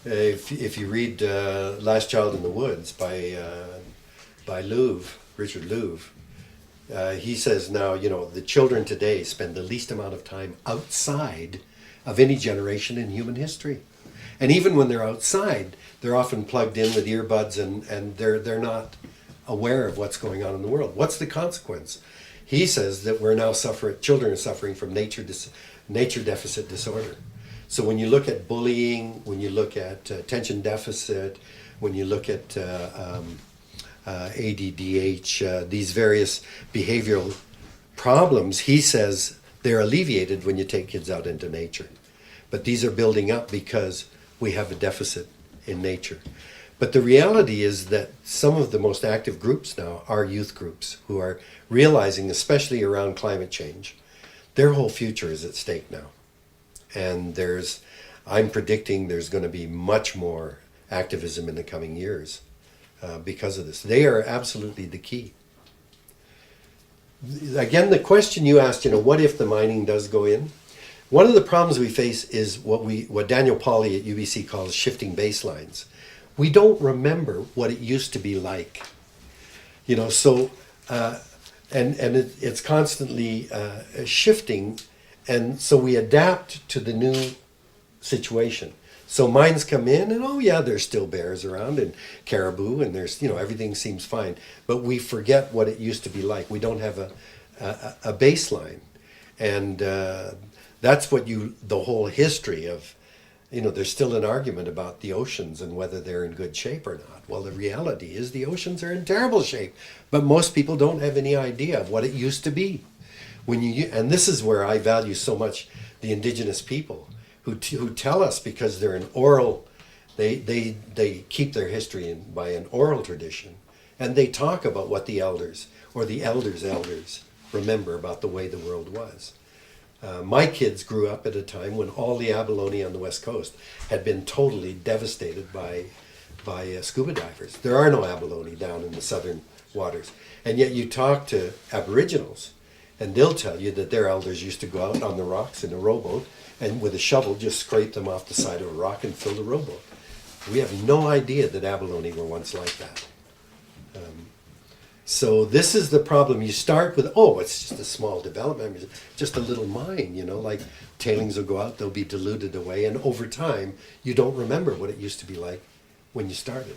If you read Last Child in the Woods by Richard Louv, he says now, you know, the children today spend the least amount of time outside of any generation in human history. And even when they're outside, they're often plugged in with earbuds and they're not aware of what's going on in the world. What's the consequence? He says that children are suffering from nature deficit disorder. So when you look at bullying, when you look at attention deficit, when you look at ADDH, these various behavioral problems, he says they're alleviated when you take kids out into nature. But these are building up because we have a deficit in nature. But the reality is that some of the most active groups now are youth groups who are realizing, especially around climate change, their whole future is at stake now. And I'm predicting there's going to be much more activism in the coming years because of this. They are absolutely the key. Again, the question you asked, you know, what if the mining does go in? One of the problems we face is what Daniel Pauly at UBC calls shifting baselines. We don't remember what it used to be like, you know. So, it's constantly shifting, and so we adapt to the new situation. So mines come in, and oh yeah, there's still bears around and caribou, and there's, you know, everything seems fine, but we forget what it used to be like. We don't have a baseline, and that's what the whole history of, you know, there's still an argument about the oceans and whether they're in good shape or not. Well, the reality is the oceans are in terrible shape, but most people don't have any idea of what it used to be. And this is where I value so much the indigenous people who tell us, because they're an oral, they keep their history by an oral tradition, and they talk about what the elders or the elders remember about the way the world was. My kids grew up at a time when all the abalone on the west coast had been totally devastated by scuba divers. There are no abalone down in the southern waters. And yet you talk to Aboriginals, and they'll tell you that their elders used to go out on the rocks in a rowboat and with a shovel just scrape them off the side of a rock and fill the rowboat. We have no idea that abalone were once like that. So this is the problem. You start with, oh, it's just a small development, it's just a little mine, you know, like tailings will go out, they'll be diluted away, and over time, you don't remember what it used to be like when you started.